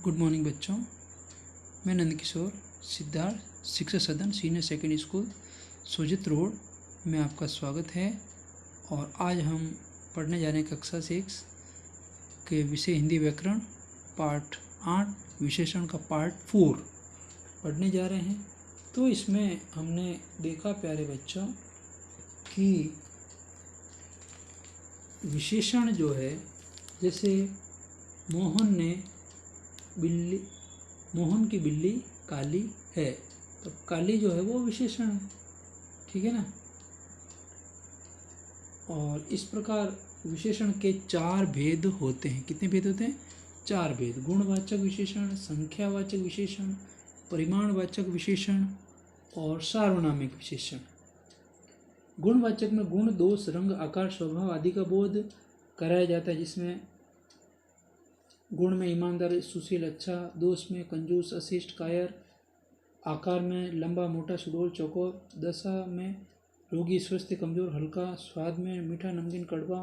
Good morning बच्चों। मैं नंदकिशोर सिद्धार्थ शिक्षा सदन सीनियर सेकेंडरी स्कूल सुजित रोड में आपका स्वागत है। और आज हम पढ़ने जा रहे हैं कक्षा 6 के विषय हिंदी व्याकरण पार्ट 8 विशेषण का पार्ट 4 पढ़ने जा रहे हैं। तो इसमें हमने देखा प्यारे बच्चों कि विशेषण जो है, जैसे मोहन की बिल्ली काली है, तो काली जो है वो विशेषण है, ठीक है ना। और इस प्रकार विशेषण के 4 भेद होते हैं। कितने भेद होते हैं? 4 भेद। गुणवाचक विशेषण, संख्यावाचक विशेषण, परिमाणवाचक विशेषण और सार्वनामिक विशेषण। गुणवाचक में गुण, दोष, रंग, आकार, स्वभाव आदि का बोध कराया जाता है, जिसमें गुण में ईमानदार, सुशील, अच्छा, दोष में कंजूस, अशिष्ट, कायर, आकार में लंबा, मोटा, सुडौल, चौकोर, दशा में रोगी, स्वस्थ, कमजोर, हल्का, स्वाद में मीठा, नमकीन, कड़वा,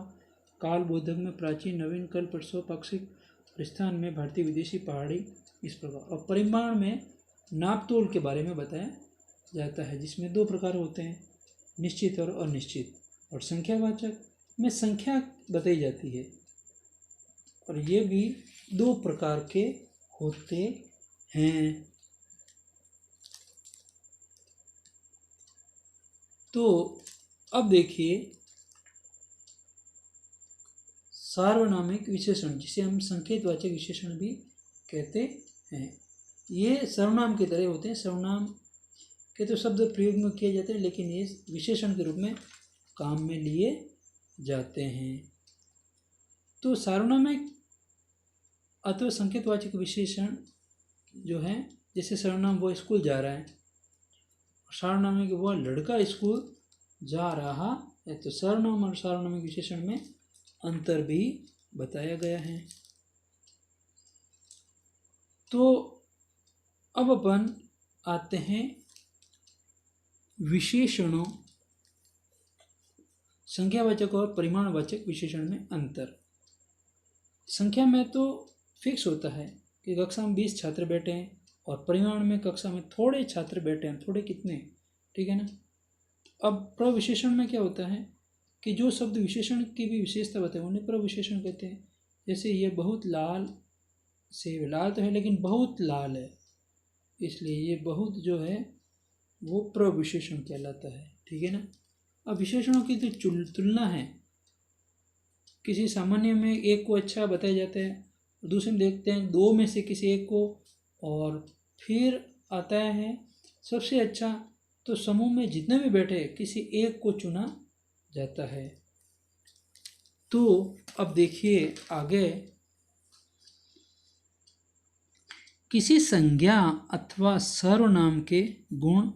काल, बोधक में प्राचीन, नवीन, कल, परसों, पाक्षिक, और स्थान में भारतीय, विदेशी, पहाड़ी, इस प्रकार। और परिमाण में नाप तोल के बारे में बताया जाता है, जिसमें 2 प्रकार होते हैं, निश्चित और अनिश्चित। और संख्यावाचक में संख्या बताई जाती है, और ये भी 2 प्रकार के होते हैं। तो अब देखिए सार्वनामिक विशेषण, जिसे हम संकेतवाचक विशेषण भी कहते हैं। ये सर्वनाम की तरह होते हैं। सर्वनाम के तो शब्द प्रयोग में किए जाते हैं, लेकिन ये विशेषण के रूप में काम में लिए जाते हैं। तो सार्वनामिक अथवा संकेतवाचक विशेषण जो है, जैसे सर्वनाम वो स्कूल जा रहा है, सार्वनामिक वह लड़का स्कूल जा रहा है। तो सर्वनाम और सार्वनामिक विशेषण में अंतर भी बताया गया है। तो अब अपन आते हैं विशेषणों, संख्यावाचक और परिमाणवाचक विशेषण में अंतर। संख्या में तो फिक्स होता है कि कक्षा में 20 छात्र बैठे हैं, और परिमाण में कक्षा में थोड़े छात्र बैठे हैं। थोड़े कितने, ठीक है ना। अब प्रविशेषण में क्या होता है कि जो शब्द विशेषण की भी विशेषता बताए उन्हें प्रविशेषण कहते हैं। जैसे ये बहुत लाल सेब, लाल तो है लेकिन बहुत लाल है, इसलिए ये बहुत जो है वो प्रविशेषण कहलाता है, ठीक है ना। अब विशेषणों की तो तुलना है, किसी सामान्य में एक को अच्छा बताया जाता है, दूसरे में देखते हैं 2 में से किसी एक को, और फिर आता है सबसे अच्छा। तो समूह में जितने भी बैठे किसी एक को चुना जाता है। तो अब देखिए आगे, किसी संज्ञा अथवा सर्वनाम के गुण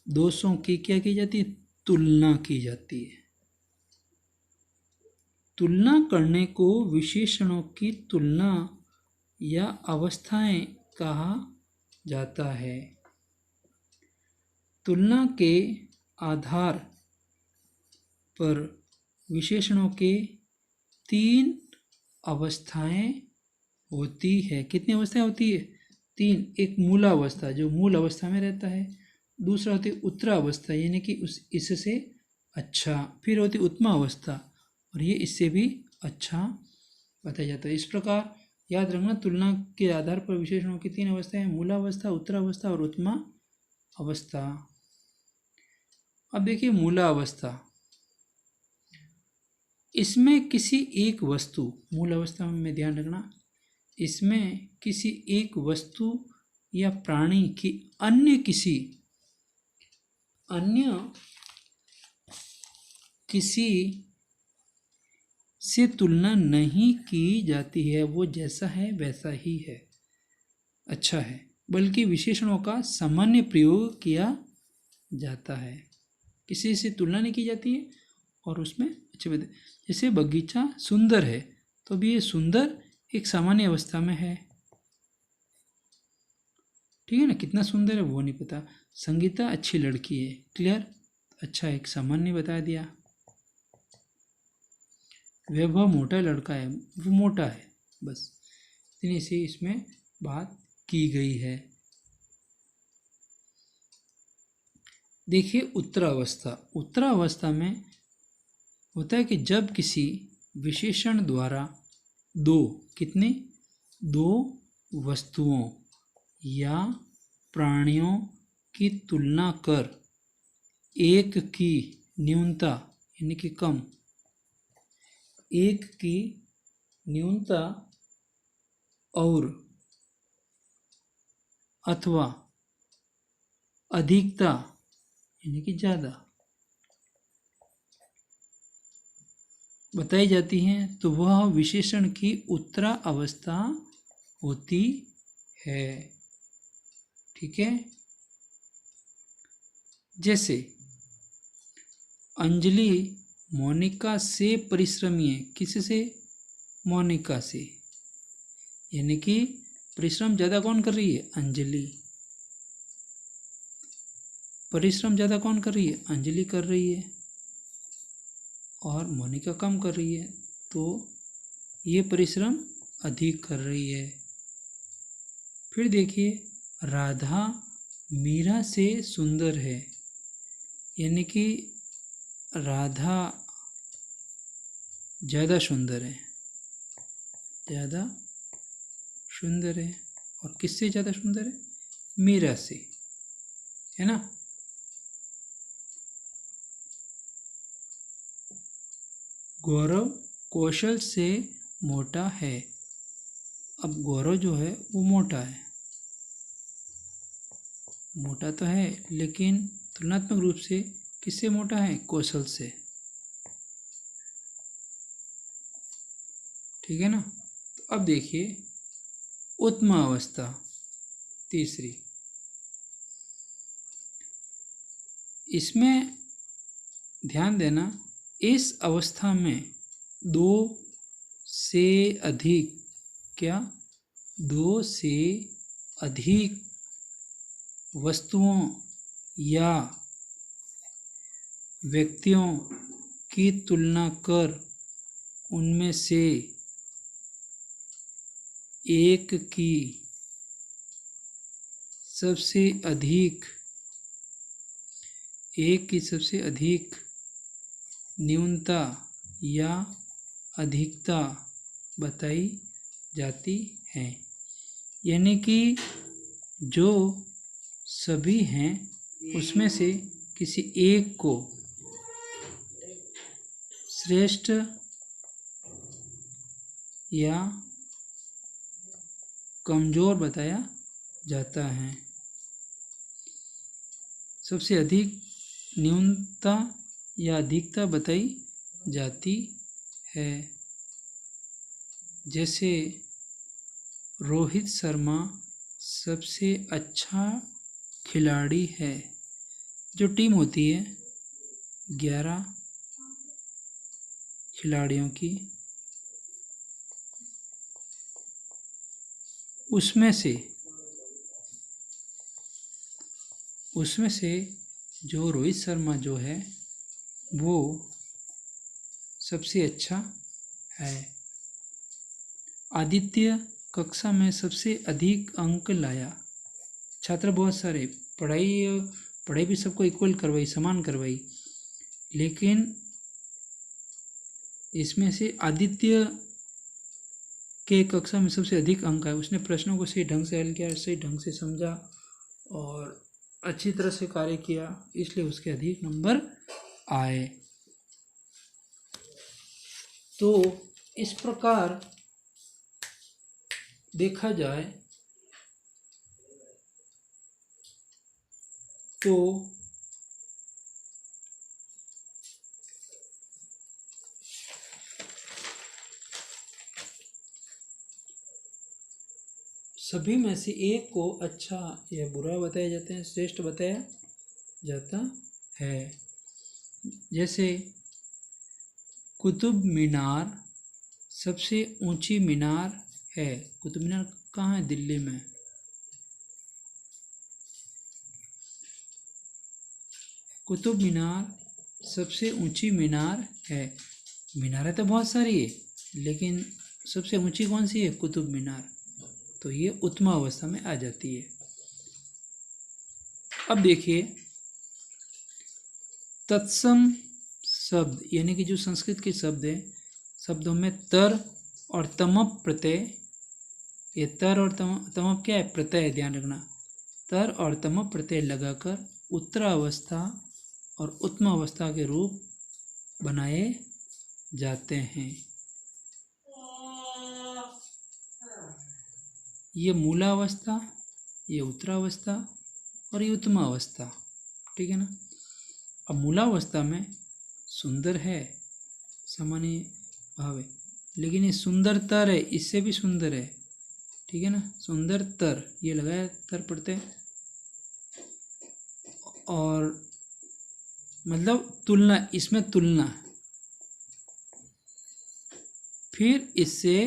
दोषों की क्या की जाती है? तुलना की जाती है। तुलना करने को विशेषणों की तुलना या अवस्थाएं कहा जाता है। तुलना के आधार पर विशेषणों के 3 अवस्थाएं होती है। कितनी अवस्थाएं होती है? 3। एक मूलावस्था, जो मूल अवस्था में रहता है। दूसरा होती है उत्तरावस्था, यानी कि इससे अच्छा। फिर होती उत्तमा अवस्था, और ये इससे भी अच्छा बताया जाता है। इस प्रकार याद रखना, तुलना के आधार पर विशेषणों की 3 अवस्थाएं, मूलावस्था, उत्तरावस्था और उत्तमा अवस्था। अब देखिए मूलावस्था, इसमें किसी एक वस्तु, मूल अवस्था में ध्यान रखना, इसमें किसी एक वस्तु या प्राणी की अन्य किसी से तुलना नहीं की जाती है। वो जैसा है वैसा ही है, अच्छा है, बल्कि विशेषणों का सामान्य प्रयोग किया जाता है। किसी से तुलना नहीं की जाती है और उसमें अच्छे बदले। जैसे बगीचा सुंदर है, तो भी ये सुंदर एक सामान्य अवस्था में है, ठीक है ना। कितना सुंदर है वो नहीं पता। संगीता अच्छी लड़की है, क्लियर, अच्छा एक सामान्य बता दिया। वैभव मोटा लड़का है, वो मोटा है, बस इतनी सी इसमें बात की गई है। देखिए उत्तरावस्था। उत्तरावस्था में होता है कि जब किसी विशेषण द्वारा दो वस्तुओं या प्राणियों की तुलना कर एक की न्यूनता यानी कि कम, एक की न्यूनता और अथवा अधिकता यानी कि ज़्यादा बताई जाती हैं तो वह विशेषण की उत्तरा अवस्था होती है। ठीक है। जैसे अंजलि मोनिका से परिश्रमी है। किससे? मोनिका से। यानी कि परिश्रम ज़्यादा कौन कर रही है? अंजलि। परिश्रम ज़्यादा कौन कर रही है? अंजलि कर रही है और मोनिका कम कर रही है, तो ये परिश्रम अधिक कर रही है। फिर देखिए राधा मीरा से सुंदर है। यानी कि राधा ज़्यादा सुंदर है, ज़्यादा सुंदर है। और किससे ज़्यादा सुंदर है? मीरा से, है ना। गौरव कौशल से मोटा है। अब गौरव जो है वो मोटा है, मोटा तो है लेकिन तुलनात्मक रूप से किससे मोटा है? कौशल से। ठीक है ना। तो अब देखिए उत्तम अवस्था तीसरी। इसमें ध्यान देना, इस अवस्था में दो से अधिक दो से अधिक वस्तुओं या व्यक्तियों की तुलना कर उनमें से एक की सबसे अधिक न्यूनता या अधिकता बताई जाती है। यानी कि जो सभी हैं उसमें से किसी एक को श्रेष्ठ या कमज़ोर बताया जाता है। सबसे अधिक न्यूनता या अधिकता बताई जाती है। जैसे रोहित शर्मा सबसे अच्छा खिलाड़ी है। जो टीम होती है 11 खिलाड़ियों की, उसमें से जो रोहित शर्मा जो है वो सबसे अच्छा है। आदित्य कक्षा में सबसे अधिक अंक लाया। छात्र बहुत सारे, पढ़ाई भी सबको इक्वल करवाई, समान करवाई, लेकिन इसमें से आदित्य के कक्षा में सबसे अधिक अंक आए। उसने प्रश्नों को सही ढंग से हल किया, सही ढंग से समझा और अच्छी तरह से कार्य किया, इसलिए उसके अधिक नंबर आए। तो इस प्रकार देखा जाए तो सभी में से एक को अच्छा या बुरा बताया जाता है, श्रेष्ठ बताया जाता है। जैसे कुतुब मीनार सबसे ऊंची मीनार है। कुतुब मीनार कहाँ है? दिल्ली में। कुतुब मीनार सबसे ऊंची मीनार है। मीनारें तो बहुत सारी है लेकिन सबसे ऊंची कौन सी है? कुतुब मीनार। तो ये उत्तम अवस्था में आ जाती है। अब देखिए तत्सम शब्द यानी कि जो संस्कृत के शब्द हैं, शब्दों में तर और तमप प्रत्यय, ये तर और तमप क्या है? प्रत्यय है, ध्यान रखना। तर और तमप प्रत्यय लगाकर उत्तरावस्था और उत्तम अवस्था के रूप बनाए जाते हैं। ये मूलावस्था, ये उत्तरावस्था और ये उत्तम अवस्था, ठीक है ना। अब मूलावस्था में सुंदर है, सामान्य भाव है, लेकिन ये सुंदरतर है, इससे भी सुंदर है, ठीक है ना। सुंदरतर ये लगाया तर पढ़ते हैं, और मतलब तुलना, इसमें तुलना, फिर इससे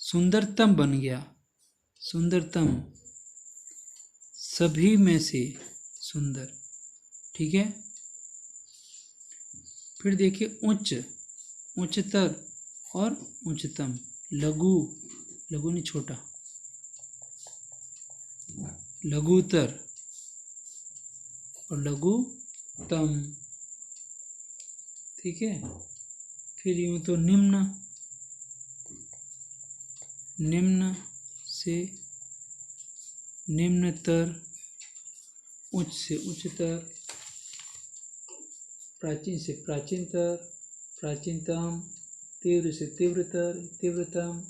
सुंदरतम बन गया, सुंदरतम, सभी में से सुंदर, ठीक है। फिर देखिए उच्च, उच्चतर और उच्चतम, लघु, लघु नहीं छोटा, लघुतर और लघुतम, ठीक है। फिर यूं तो निम्न, निम्न से निम्नतर, उच्च से उच्चतर, प्राचीन से प्राचीनतर, प्राचीनतम, तीव्र से तीव्रतर, तीव्रतम,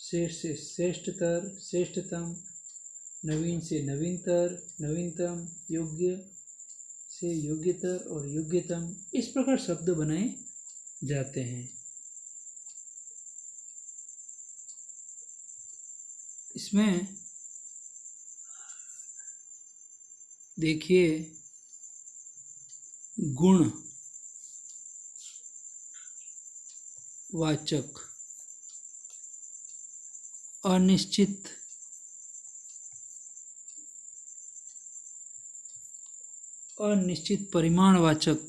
श्रेष्ठ से श्रेष्ठतर, श्रेष्ठतम, नवीन से नवीनतर, नवीनतम, योग्य से योग्यतर और योग्यतम, इस प्रकार शब्द बनाए जाते हैं। इसमें देखिए गुण वाचक, अनिश्चित, अनिश्चित परिमाणवाचक,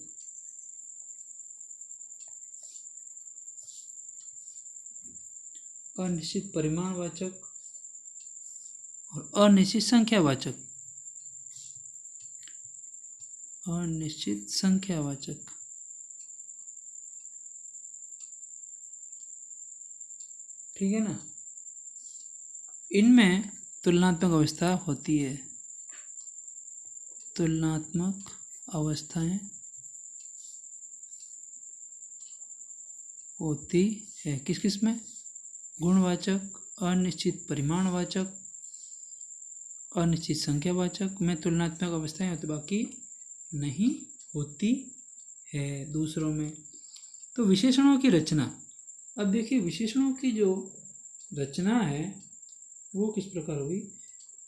अनिश्चित परिमाणवाचक और अनिश्चित संख्यावाचक, अनिश्चित संख्यावाचक, ठीक है ना। इनमें तुलनात्मक अवस्था होती है, तुलनात्मक अवस्थाएं होती है किस किस में? गुणवाचक, अनिश्चित परिमाणवाचक, अनिश्चित संख्यावाचक में तुलनात्मक अवस्थाएं होती, बाकी नहीं होती है दूसरों में। तो विशेषणों की रचना, अब देखिए विशेषणों की जो रचना है वो किस प्रकार हुई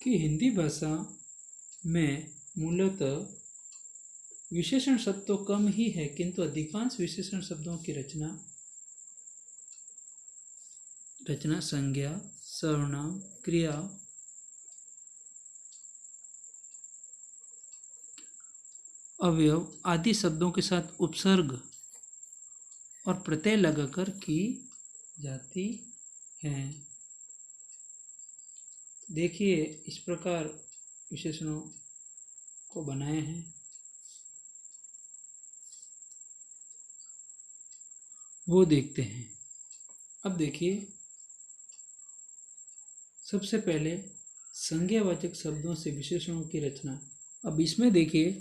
कि हिंदी भाषा में मूलतः विशेषण शब्द तो कम ही है, किंतु अधिकांश विशेषण शब्दों की रचना संज्ञा, सर्वनाम, क्रिया, अवयव आदि शब्दों के साथ उपसर्ग और प्रत्यय लगाकर की जाती हैं। देखिए इस प्रकार विशेषणों को बनाए हैं। वो देखते हैं। अब देखिए सबसे पहले संज्ञावाचक शब्दों से विशेषणों की रचना। अब इसमें देखिए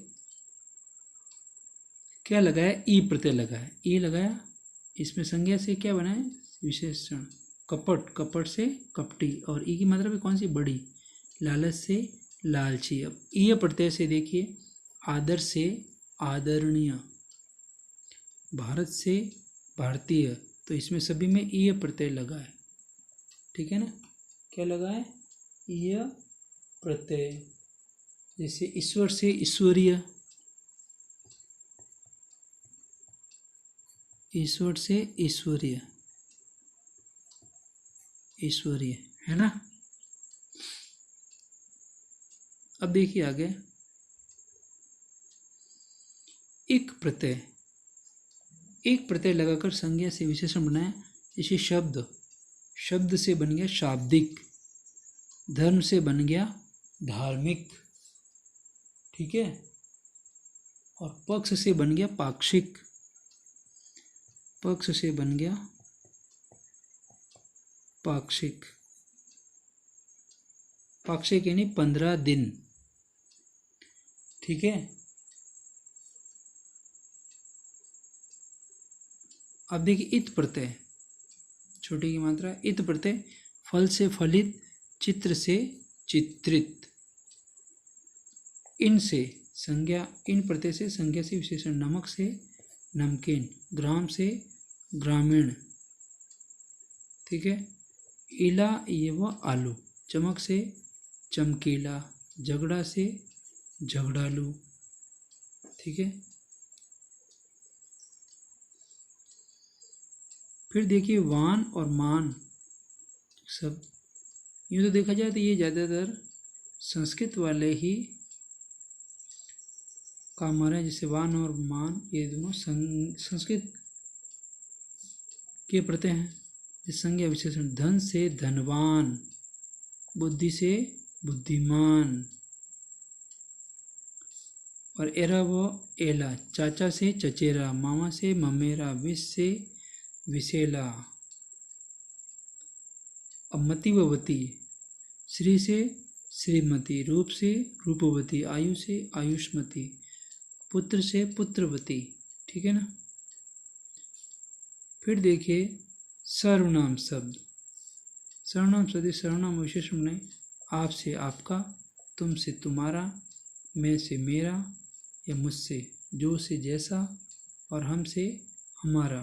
क्या लगाया, ई प्रत्यय लगाया, ई लगाया, इसमें संज्ञा से क्या बनाए, विशेषण। कपट, कपट से कपटी, और ई की मात्रा भी कौन सी, बड़ी। लालच से लालची। अब ई प्रत्यय से देखिए आदर से आदरणीय, भारत से भारतीय, तो इसमें सभी में ई प्रत्यय लगा है, ठीक है ना। क्या लगा है, ई प्रत्यय। जैसे ईश्वर से ईश्वरीय, ईश्वर से ईश्वरीय, ईश्वरीय है ना। अब देखिए आगे एक प्रत्यय, एक प्रत्यय लगाकर संज्ञा से विशेषण बनाया। जैसे शब्द, शब्द से बन गया शाब्दिक, धर्म से बन गया धार्मिक, ठीक है। और पक्ष से बन गया पाक्षिक, पक्ष से बन गया पाक्षिक, पाक्षिक यानी 15 दिन, ठीक है। अब देखिए इत प्रत्यय, छोटी की मात्रा इत प्रत्यय, फल से फलित, चित्र से चित्रित, इन से संज्ञा, इन प्रत्यय से संज्ञा से विशेषण, नमक से नमकीन, ग्राम से ग्रामीण, ठीक है। इला ये व आलू, चमक से चमकीला, झगड़ा से झगड़ालू, ठीक है। फिर देखिए वान और मान सब, यूँ तो देखा जाए तो ये ज़्यादातर संस्कृत वाले ही काम आ रहे हैं, जैसे वान और मान ये दोनों संस्कृत के प्रत्यय हैं। संज्ञा विशेषण, धन से धनवान, बुद्धि से बुद्धिमान, और एरा व एला, चाचा से चचेरा, मामा से ममेरा, विष से विशेला। अब मति व वती, श्री से श्रीमती, रूप से रूपवती, आयु से आयुष्मती, पुत्र से पुत्रवती, ठीक है ना। फिर देखिए सर्वनाम शब्द, सर्वनाम शब्द सर्वनाम विशेषण नहीं, आप से आपका, तुम से तुम्हारा, मैं से मेरा या मुझसे, जो से जैसा, और हम से हमारा।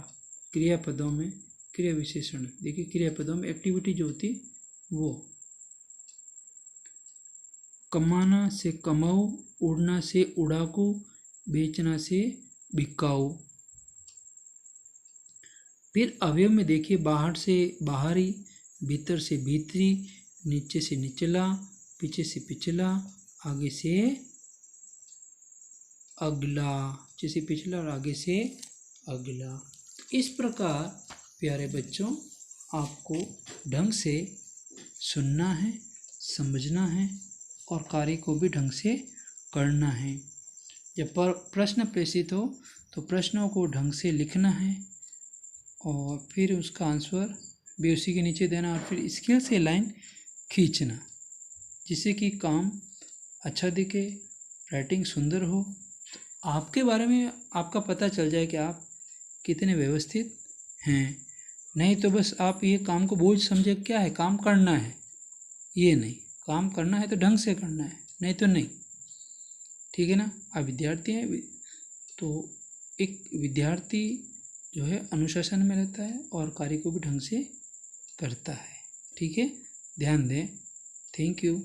क्रियापदों में क्रिया विशेषण, देखिए क्रियापदों में एक्टिविटी जो होती वो, कमाना से कमाऊ, उड़ना से उड़ाकू, बेचना से बिकाऊ। फिर अवयव में देखिए बाहर से बाहरी, भीतर से भीतरी, नीचे से निचला, पीछे से पिछला, आगे से अगला, पीछे से पिछला और आगे से अगला। इस प्रकार प्यारे बच्चों आपको ढंग से सुनना है, समझना है और कार्य को भी ढंग से करना है। जब प्रश्न प्रेषित हो तो प्रश्नों को ढंग से लिखना है और फिर उसका आंसर भी उसी के नीचे देना, और फिर स्केल से लाइन खींचना, जिससे कि काम अच्छा दिखे, राइटिंग सुंदर हो, तो आपके बारे में आपका पता चल जाए कि आप कितने व्यवस्थित हैं। नहीं तो बस आप ये काम को बोझ समझे, क्या है काम करना है, ये नहीं, काम करना है तो ढंग से करना है, नहीं तो नहीं, ठीक है ना। आप विद्यार्थी हैं तो एक विद्यार्थी जो है अनुशासन में रहता है और कार्य को भी ढंग से करता है, ठीक है। ध्यान दें। Thank you.